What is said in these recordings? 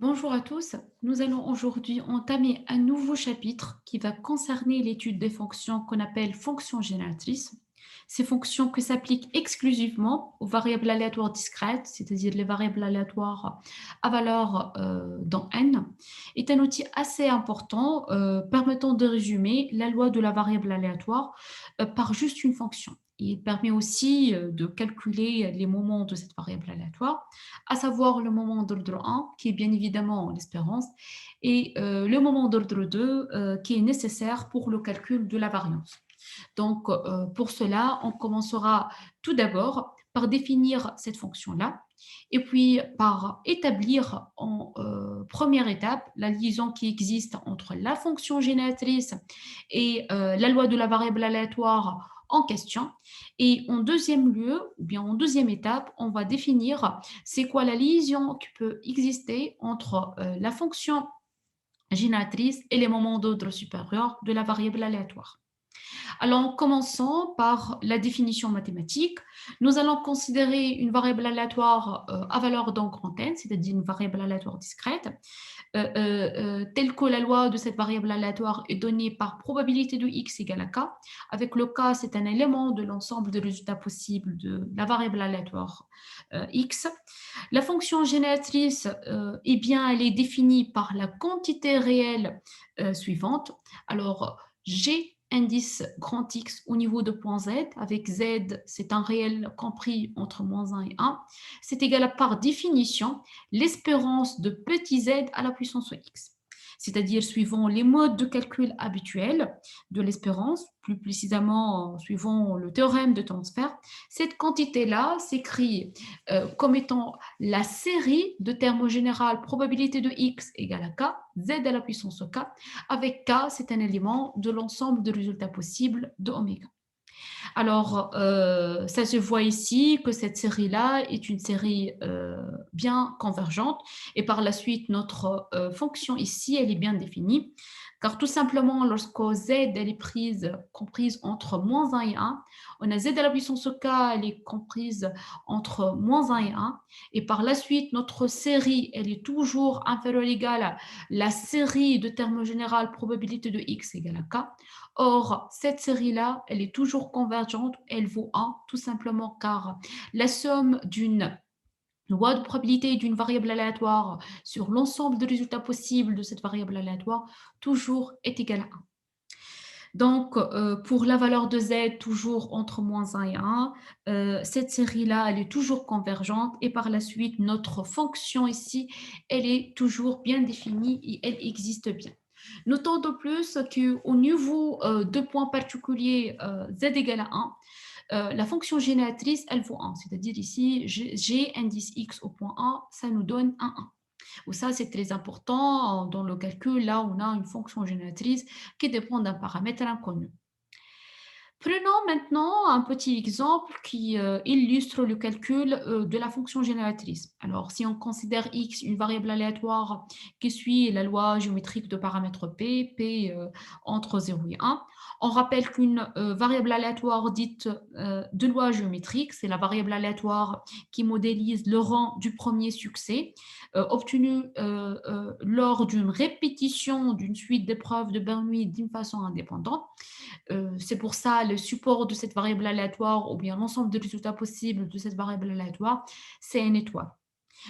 Bonjour à tous, nous allons aujourd'hui entamer un nouveau chapitre qui va concerner l'étude des fonctions qu'on appelle fonctions génératrices. Ces fonctions qui s'appliquent exclusivement aux variables aléatoires discrètes, c'est-à-dire les variables aléatoires à valeur dans n, est un outil assez important permettant de résumer la loi de la variable aléatoire par juste une fonction. Il permet aussi de calculer les moments de cette variable aléatoire, à savoir le moment d'ordre 1, qui est bien évidemment l'espérance, et le moment d'ordre 2, qui est nécessaire pour le calcul de la variance. Donc, pour cela, on commencera tout d'abord par définir cette fonction-là, et puis par établir en première étape la liaison qui existe entre la fonction génératrice et la loi de la variable aléatoire en question. Et en deuxième lieu, ou bien en deuxième étape, on va définir c'est quoi la liaison qui peut exister entre la fonction génératrice et les moments d'ordre supérieur de la variable aléatoire. Alors, commençons par la définition mathématique. Nous allons considérer une variable aléatoire à valeur donc grand N, c'est-à-dire une variable aléatoire discrète, telle que la loi de cette variable aléatoire est donnée par probabilité de x égale à k, avec le k, c'est un élément de l'ensemble des résultats possibles de la variable aléatoire x. La fonction génératrice, eh bien, elle est définie par la quantité réelle suivante. Alors, G indice grand X au niveau de point Z, avec Z, c'est un réel compris entre moins 1 et 1, c'est égal à par définition l'espérance de petit z à la puissance x. C'est-à-dire suivant les modes de calcul habituels de l'espérance, plus précisément suivant le théorème de transfert, cette quantité-là s'écrit comme étant la série de termes général probabilité de x égale à k, z à la puissance k, avec k, c'est un élément de l'ensemble des résultats possibles de oméga. Alors, ça se voit ici que cette série-là est une série bien convergente et par la suite, notre fonction ici, elle est bien définie. Car tout simplement, lorsque z elle est comprise entre moins 1 et 1, on a z à la puissance k, elle est comprise entre moins 1 et 1. Et par la suite, notre série, elle est toujours inférieure ou égale à la série de termes général probabilité de x égale à k. Or, cette série-là, elle est toujours convergente, elle vaut 1, tout simplement car la somme d'une loi de probabilité d'une variable aléatoire sur l'ensemble des résultats possibles de cette variable aléatoire toujours est égale à 1. Donc, pour la valeur de z, toujours entre moins 1 et 1, cette série-là, elle est toujours convergente et par la suite, notre fonction ici, elle est toujours bien définie et elle existe bien. Notons de plus qu'au niveau de points particuliers z égale à 1, la fonction génératrice, elle vaut 1. C'est-à-dire ici, g indice x au point A, ça nous donne un 1. Ou ça, c'est très important dans le calcul. Là, on a une fonction génératrice qui dépend d'un paramètre inconnu. Prenons maintenant un petit exemple qui illustre le calcul de la fonction génératrice. Alors, si on considère x une variable aléatoire qui suit la loi géométrique de paramètre p entre 0 et 1, on rappelle qu'une variable aléatoire dite de loi géométrique, c'est la variable aléatoire qui modélise le rang du premier succès obtenu lors d'une répétition d'une suite d'épreuves de Bernoulli d'une façon indépendante. C'est pour ça le support de cette variable aléatoire ou bien l'ensemble des résultats possibles de cette variable aléatoire, c'est une étoile.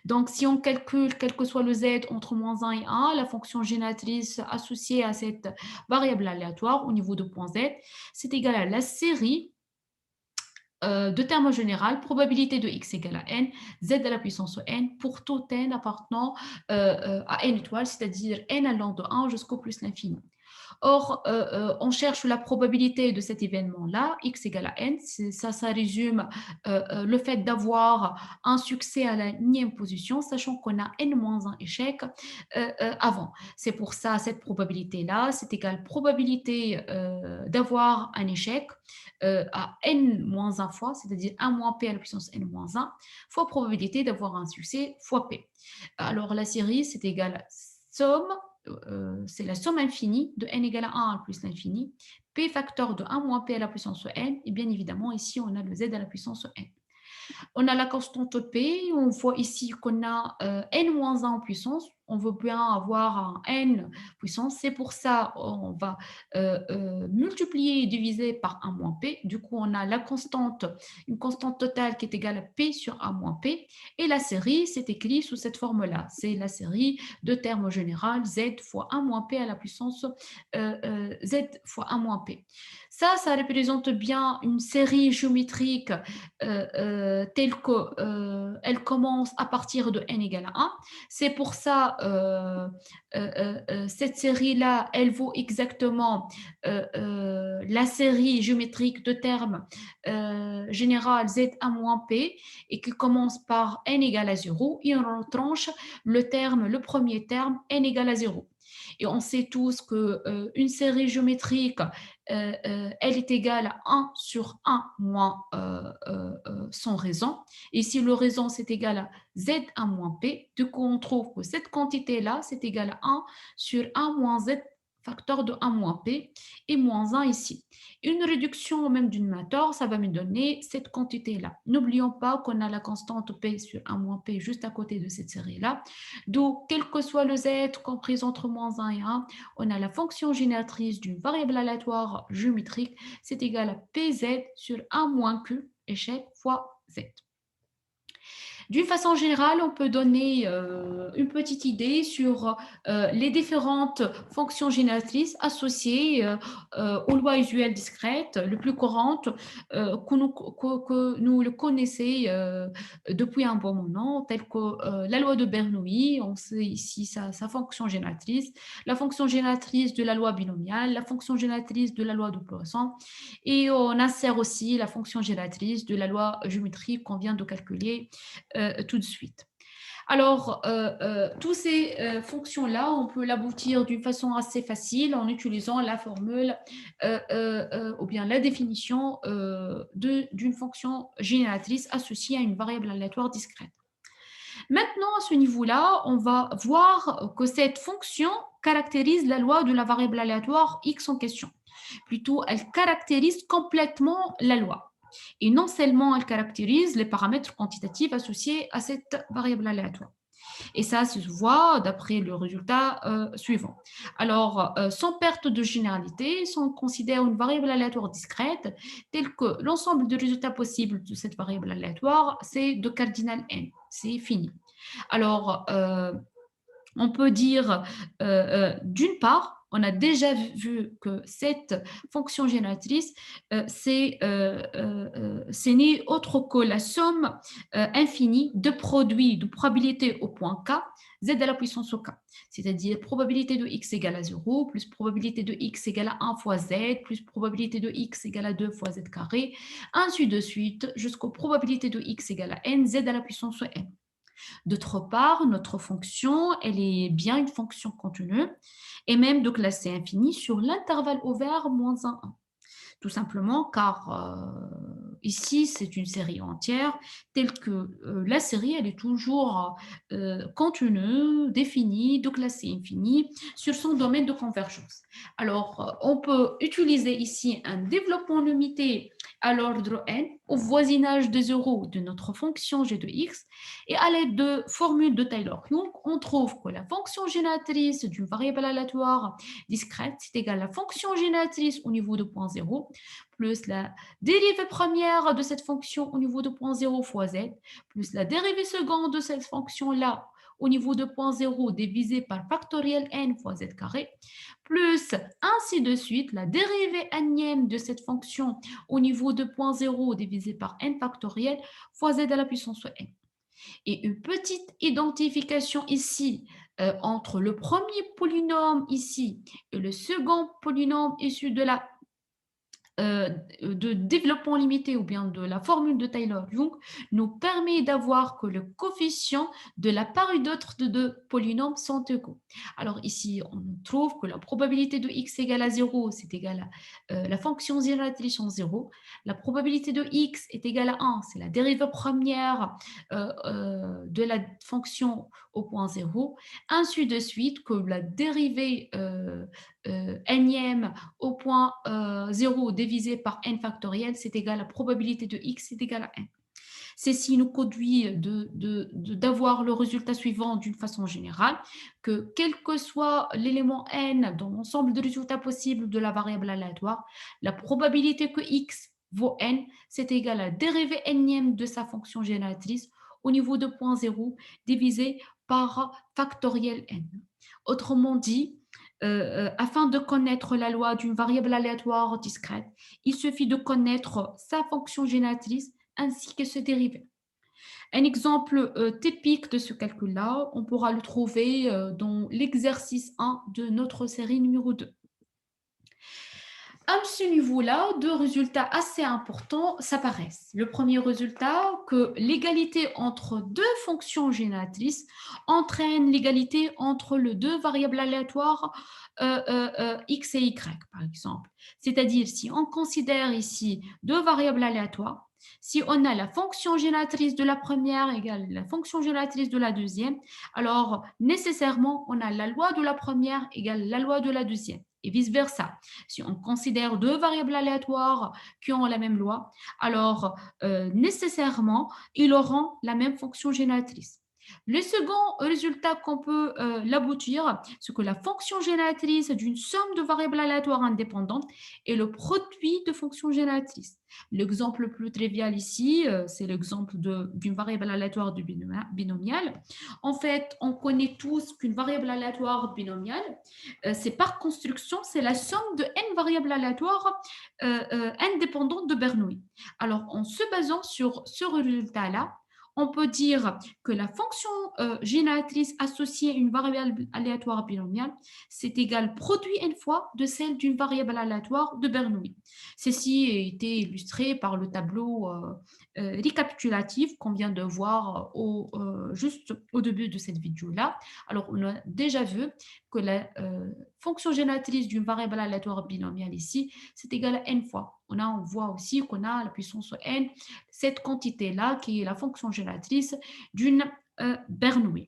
Donc, si on calcule quel que soit le z entre moins 1 et 1, la fonction génératrice associée à cette variable aléatoire au niveau de point z, c'est égal à la série de termes général, probabilité de x égale à n, z à la puissance n pour tout n appartenant à n étoiles, c'est-à-dire n allant de 1 jusqu'au plus l'infini. Or, on cherche la probabilité de cet événement-là, x égale à n. Ça résume le fait d'avoir un succès à la nième position, sachant qu'on a n-1 échec avant. C'est pour ça, cette probabilité-là, c'est égal probabilité d'avoir un échec à n-1 fois, c'est-à-dire 1 moins p à la puissance n-1, fois probabilité d'avoir un succès fois p. Alors, la série, c'est égal à somme c'est la somme infinie de n égale à 1 plus l'infini, p facteur de 1 moins p à la puissance n, et bien évidemment, ici, on a le z à la puissance n. On a la constante P, on voit ici qu'on a n-1 en puissance. On veut bien avoir un n puissance. C'est pour ça on va multiplier et diviser par 1 moins P. Du coup, on a la constante, une constante totale qui est égale à P sur 1 moins P. Et la série, c'est écrit sous cette forme-là. C'est la série de termes au général, Z fois 1 moins P à la puissance Z fois 1 moins P. Ça représente bien une série géométrique telle qu'elle commence à partir de n égale à 1. C'est pour ça cette série-là, elle vaut exactement la série géométrique de termes général Z1 moins P et qui commence par n égale à 0 et on retranche le premier terme n égale à 0. Et on sait tous qu'une série géométrique, elle est égale à 1 sur 1 moins son raison. Et si le raison, c'est égal à Z1 moins P, du coup, on trouve que cette quantité-là, c'est égal à 1 sur 1 moins Z facteur de 1 moins P et moins 1 ici. Une réduction au même dénominateur, ça va me donner cette quantité-là. N'oublions pas qu'on a la constante P sur 1 moins P juste à côté de cette série-là. Donc, quel que soit le Z compris entre moins 1 et 1, on a la fonction génératrice d'une variable aléatoire géométrique, c'est égal à PZ sur 1 moins Q, échec, fois Z. D'une façon générale, on peut donner une petite idée sur les différentes fonctions génératrices associées aux lois usuelles discrètes, les plus courantes que nous le connaissons depuis un bon moment, telles que la loi de Bernoulli, on sait ici sa fonction génératrice, la fonction génératrice de la loi binomiale, la fonction génératrice de la loi de Poisson, et on insère aussi la fonction génératrice de la loi géométrique qu'on vient de calculer tout de suite. Alors, toutes ces fonctions-là, on peut l'aboutir d'une façon assez facile en utilisant la formule ou bien la définition d'une fonction génératrice associée à une variable aléatoire discrète. Maintenant, à ce niveau-là, on va voir que cette fonction caractérise la loi de la variable aléatoire x en question. Plutôt, elle caractérise complètement la loi. Et non seulement elle caractérise les paramètres quantitatifs associés à cette variable aléatoire. Et ça se voit d'après le résultat suivant. Alors, sans perte de généralité, si on considère une variable aléatoire discrète, telle que l'ensemble des résultats possibles de cette variable aléatoire, c'est de cardinal n. C'est fini. Alors, on peut dire, d'une part, on a déjà vu que cette fonction génératrice, c'est n'est autre que la somme infinie de produits de probabilité au point k, z à la puissance au k. C'est-à-dire probabilité de x égale à 0, plus probabilité de x égale à 1 fois z, plus probabilité de x égale à 2 fois z carré, ainsi de suite, jusqu'aux probabilités de x égale à n, z à la puissance n. D'autre part, notre fonction, elle est bien une fonction continue et même de classe infinie sur l'intervalle ouvert moins 1, 1. Tout simplement car ici, c'est une série entière telle que la série, elle est toujours continue, définie, de classe infinie sur son domaine de convergence. Alors, on peut utiliser ici un développement limité à l'ordre n au voisinage de 0 de notre fonction g de x et à l'aide de formules de Taylor-Young, on trouve que la fonction génératrice d'une variable aléatoire discrète, c'est égal à la fonction génératrice au niveau de point 0 plus la dérivée première de cette fonction au niveau de point 0 fois z, plus la dérivée seconde de cette fonction-là au niveau de point 0 divisé par factoriel n fois z carré, plus ainsi de suite la dérivée énième de cette fonction au niveau de point 0 divisé par n factoriel fois z à la puissance n. Et une petite identification ici entre le premier polynôme ici et le second polynôme issu de la de développement limité ou bien de la formule de Taylor-Young nous permet d'avoir que le coefficient de la part et d'autre de deux polynômes sont égaux. Alors ici, on trouve que la probabilité de x égale à 0, c'est égal à la fonction génératrice en 0. La probabilité de x est égale à 1, c'est la dérivée première de la fonction au point 0. Ainsi de suite que la dérivée énième au point 0 divisé par n factoriel, c'est égal à la probabilité de x, c'est égal à n. Ceci nous conduit d'avoir le résultat suivant d'une façon générale, que quel que soit l'élément n dans l'ensemble des résultats possibles de la variable aléatoire, la probabilité que x vaut n, c'est égal à la dérivée n de sa fonction génératrice au niveau de point 0 divisé par factoriel n. Autrement dit, afin de connaître la loi d'une variable aléatoire discrète, il suffit de connaître sa fonction génératrice ainsi que ses dérivés. Un exemple typique de ce calcul-là, on pourra le trouver dans l'exercice 1 de notre série numéro 2. À ce niveau-là, deux résultats assez importants s'apparaissent. Le premier résultat, que l'égalité entre deux fonctions génératrices entraîne l'égalité entre les deux variables aléatoires x et y, par exemple. C'est-à-dire, si on considère ici deux variables aléatoires, si on a la fonction génératrice de la première égale la fonction génératrice de la deuxième, alors nécessairement, on a la loi de la première égale la loi de la deuxième, et vice-versa. Si on considère deux variables aléatoires qui ont la même loi, alors nécessairement, ils auront la même fonction génératrice. Le second résultat qu'on peut l'aboutir, c'est que la fonction génératrice d'une somme de variables aléatoires indépendantes est le produit de fonctions génératrices. L'exemple le plus trivial ici, c'est l'exemple d'une variable aléatoire du binomial. En fait, on connaît tous qu'une variable aléatoire binomiale, c'est par construction, c'est la somme de n variables aléatoires indépendantes de Bernoulli. Alors, en se basant sur ce résultat-là, on peut dire que la fonction génératrice associée à une variable aléatoire binomiale, c'est égal produit n fois de celle d'une variable aléatoire de Bernoulli. Ceci a été illustré par le tableau récapitulatif qu'on vient de voir juste au début de cette vidéo-là. Alors, on a déjà vu que la fonction génératrice d'une variable aléatoire binomiale ici, c'est égal à n fois. On voit aussi qu'on a la puissance n, cette quantité-là qui est la fonction génératrice d'une Bernoulli.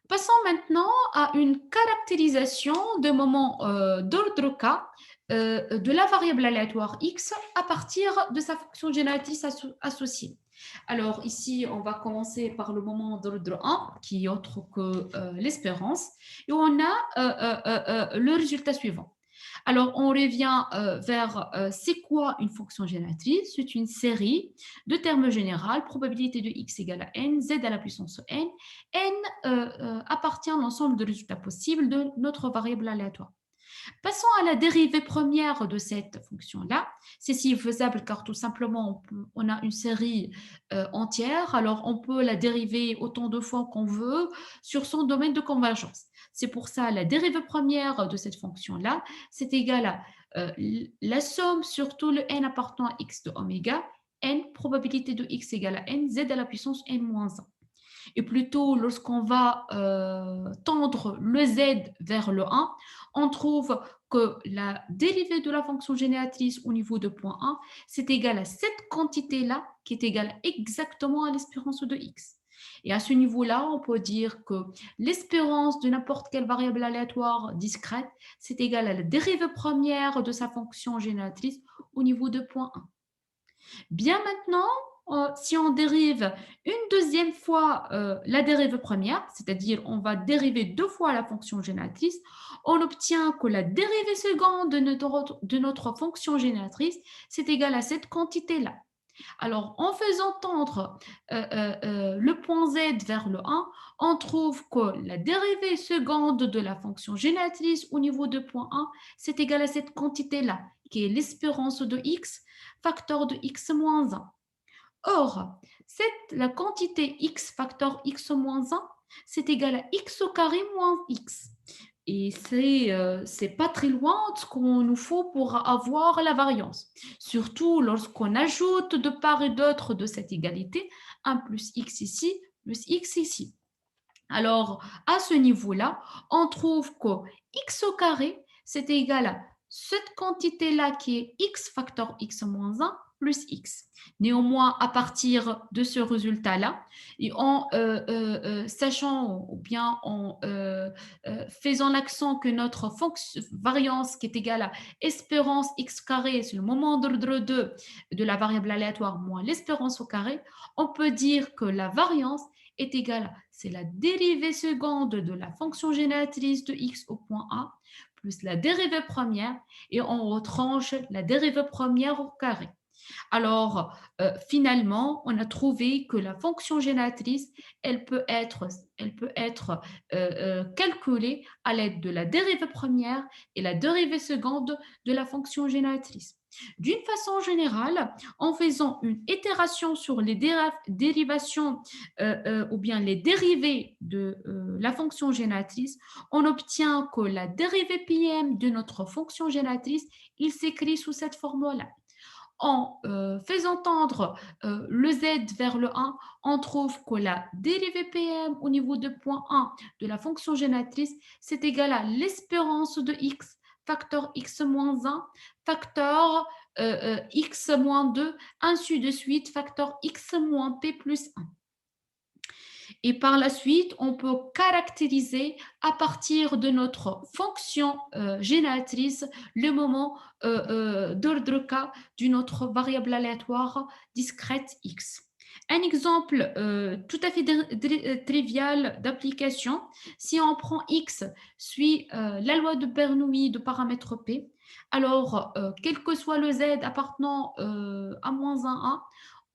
Passons maintenant à une caractérisation de moment d'ordre K de la variable aléatoire x à partir de sa fonction génératrice associée. Alors ici, on va commencer par le moment d'ordre 1, qui est autre que l'espérance, et on a le résultat suivant. Alors, on revient vers c'est quoi une fonction génératrice? C'est une série de termes généraux, probabilité de x égale à n, z à la puissance n. N appartient à l'ensemble de résultats possibles de notre variable aléatoire. Passons à la dérivée première de cette fonction-là. Ceci est faisable car tout simplement, on a une série entière, alors on peut la dériver autant de fois qu'on veut sur son domaine de convergence. C'est pour ça la dérivée première de cette fonction-là, c'est égal à la somme sur tout le n appartenant à x de oméga, n, probabilité de x égale à n, z à la puissance n moins 1. Et plutôt, lorsqu'on va tendre le z vers le 1, on trouve que la dérivée de la fonction génératrice au niveau de point 1, c'est égal à cette quantité-là qui est égale exactement à l'espérance de x. Et à ce niveau-là, on peut dire que l'espérance de n'importe quelle variable aléatoire discrète, c'est égal à la dérivée première de sa fonction génératrice au niveau de point 1. Bien maintenant, si on dérive une deuxième fois la dérivée première, c'est-à-dire on va dériver deux fois la fonction génératrice, on obtient que la dérivée seconde de notre fonction génératrice, c'est égal à cette quantité-là. Alors, en faisant tendre le point z vers le 1, on trouve que la dérivée seconde de la fonction génératrice au niveau de point 1, c'est égal à cette quantité-là, qui est l'espérance de x, facteur de x moins 1. Or, la quantité x facteur x moins 1, c'est égal à x au carré moins x. Et c'est pas très loin de ce qu'on nous faut pour avoir la variance. Surtout lorsqu'on ajoute de part et d'autre de cette égalité 1 plus x ici, plus x ici. Alors, à ce niveau-là, on trouve que x au carré, c'est égal à cette quantité-là qui est x facteur x moins 1 plus x. Néanmoins, à partir de ce résultat-là, et en sachant ou bien en faisant l'accent que notre variance qui est égale à espérance x carré, c'est le moment d'ordre 2 de la variable aléatoire moins l'espérance au carré, on peut dire que la variance est égale à, c'est la dérivée seconde de la fonction génératrice de x au point A plus la dérivée première et on retranche la dérivée première au carré. Alors, finalement, on a trouvé que la fonction génératrice, elle peut être calculée à l'aide de la dérivée première et la dérivée seconde de la fonction génératrice. D'une façon générale, en faisant une itération sur les dérivations ou bien les dérivées de la fonction génératrice, on obtient que la dérivée PM de notre fonction génératrice, il s'écrit sous cette formule-là. En faisant tendre le z vers le 1, on trouve que la dérivée PM au niveau de point 1 de la fonction génératrice, c'est égal à l'espérance de x, facteur x moins 1, facteur x moins 2, ainsi de suite, facteur x moins p plus 1. Et par la suite, on peut caractériser à partir de notre fonction génératrice le moment d'ordre k d'une autre variable aléatoire discrète x. Un exemple tout à fait trivial d'application, si on prend x suit la loi de Bernoulli de paramètre p, alors quel que soit le z appartenant à moins 1a,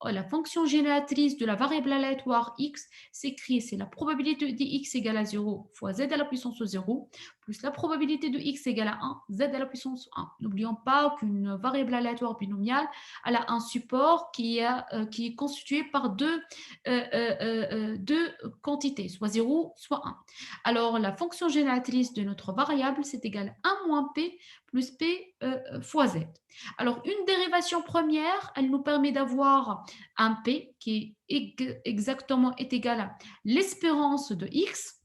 la fonction génératrice de la variable aléatoire x s'écrit, c'est la probabilité de x égale à 0 fois z à la puissance 0, plus la probabilité de x égale à 1, z à la puissance 1. N'oublions pas qu'une variable aléatoire binomiale, elle a un support qui est constitué par deux quantités, soit 0, soit 1. Alors, la fonction génératrice de notre variable, c'est égal à 1 moins p plus p fois z. Alors, une dérivation première, elle nous permet d'avoir un p qui est exactement est égal à l'espérance de x,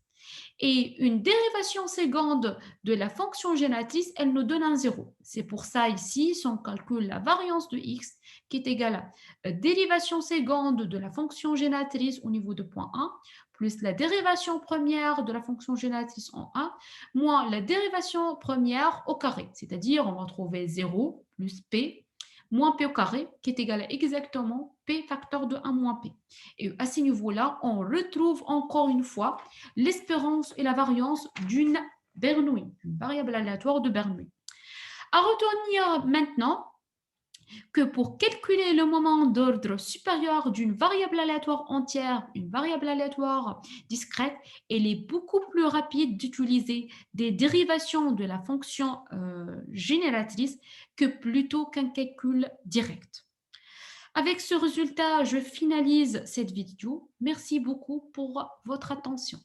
et une dérivation seconde de la fonction génératrice, elle nous donne un 0. C'est pour ça ici, si on calcule la variance de x qui est égale à dérivation seconde de la fonction génératrice au niveau de point 1 plus la dérivation première de la fonction génératrice en 1 moins la dérivation première au carré. C'est-à-dire, on va trouver 0 plus p moins p au carré, qui est égal à exactement p facteur de 1 moins p. Et à ce niveau-là, on retrouve encore une fois l'espérance et la variance d'une Bernoulli, une variable aléatoire de Bernoulli. À retenir maintenant que pour calculer le moment d'ordre supérieur d'une variable aléatoire entière, une variable aléatoire discrète, il est beaucoup plus rapide d'utiliser des dérivations de la fonction génératrice que plutôt qu'un calcul direct. Avec ce résultat, je finalise cette vidéo. Merci beaucoup pour votre attention.